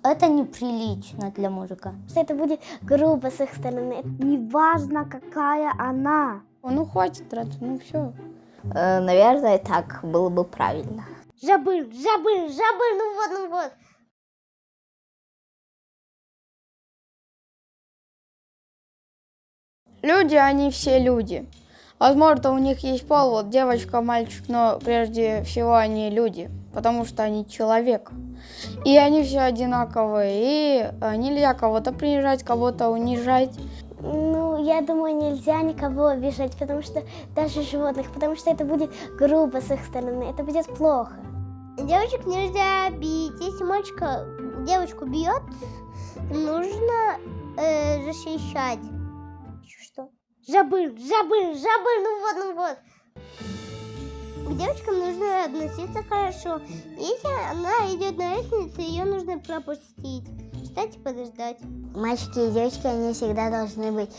Это неприлично для мужика. Что это будет грубо с их стороны. Неважно, какая она. Ну хватит драться, ну все. Наверное, так было бы правильно. Забыл, ну вот. Люди, они все люди. Возможно, у них есть пол, вот девочка, мальчик, но прежде всего они люди, потому что они человек. И они все одинаковые, и нельзя кого-то принижать, кого-то унижать. Ну, я думаю, нельзя никого обижать, потому что даже животных, потому что это будет грубо с их стороны, это будет плохо. Девочек нельзя бить. Если мальчика девочку бьет, нужно защищать. Что? Забыл, ну вот. К девочкам нужно относиться хорошо. Если она идет на лестницу, ее нужно пропустить. Встать и подождать. Мальчики и девочки, они всегда должны быть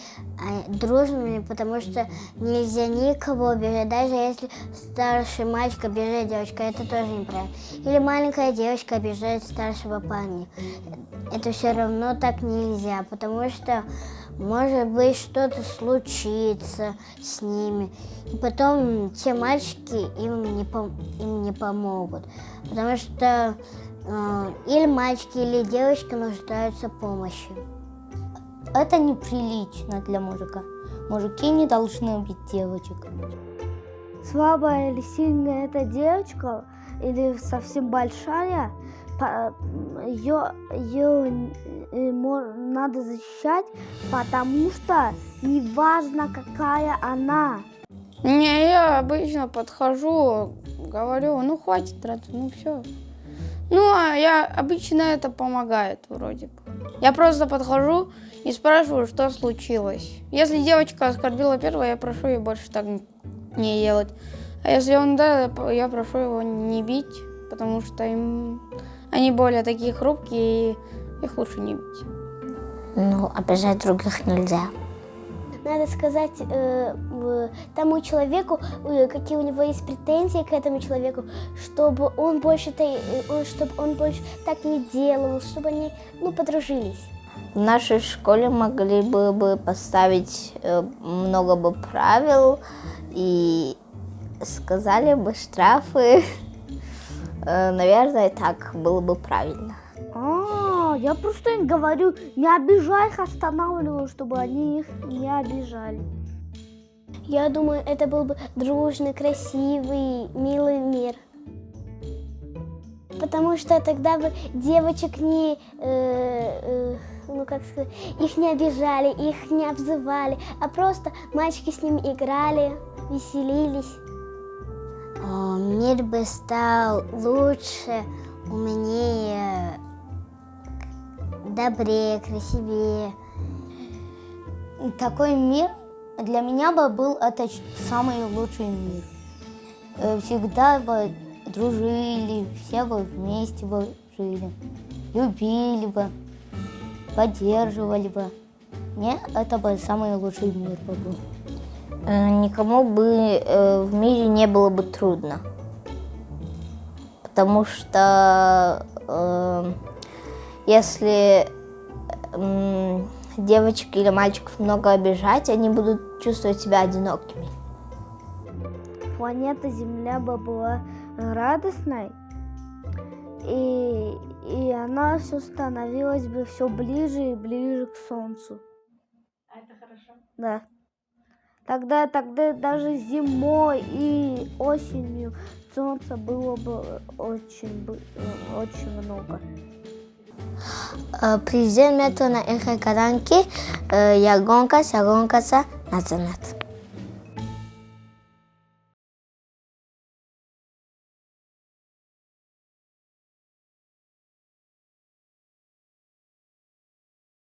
дружными, потому что нельзя никого обижать. Даже если старший мальчик обижает девочку, это тоже неправильно. Или маленькая девочка обижает старшего парня. Это все равно так нельзя, потому что может быть что-то случится с ними. И потом те мальчики им не помогут, потому что или мальчики, или девочки нуждаются в помощи. Это неприлично для мужика. Мужики не должны бить девочек. Слабая или сильная эта девочка, или совсем большая, ее надо защищать, потому что неважно, какая она. Не, я обычно подхожу, говорю, ну хватит драться, ну все. Ну, а я обычно это помогает вроде бы. Я просто подхожу и спрашиваю, что случилось. Если девочка оскорбила первого, я прошу ее больше так не делать. А если он ударил, я прошу его не бить, потому что они более такие хрупкие, и их лучше не бить. Ну, обижать других нельзя. Надо сказать тому человеку, какие у него есть претензии к этому человеку, чтобы он больше так не делал, чтобы они подружились. В нашей школе могли бы поставить много бы правил и сказали бы штрафы. Наверное, так было бы правильно. Я просто им говорю, не обижай их, останавливаю, чтобы они их не обижали. Я думаю, это был бы дружный, красивый, милый мир. Потому что тогда бы девочек их не обижали, их не обзывали, а просто мальчики с ними играли, веселились. Мир бы стал лучше, умнее, добрее, красивее. Такой мир для меня бы был это самый лучший мир. Всегда бы дружили, все бы вместе бы жили, любили бы, поддерживали бы. Мне это бы самый лучший мир бы был. Никому бы в мире не было бы трудно, потому что если девочек или мальчиков много обижать, они будут чувствовать себя одинокими. Планета Земля бы была радостной, и она все становилась бы все ближе и ближе к Солнцу. А это хорошо? Да. Тогда даже зимой и осенью солнца было бы очень много. Президент метро на Эхе Каранки, я гонка, назад.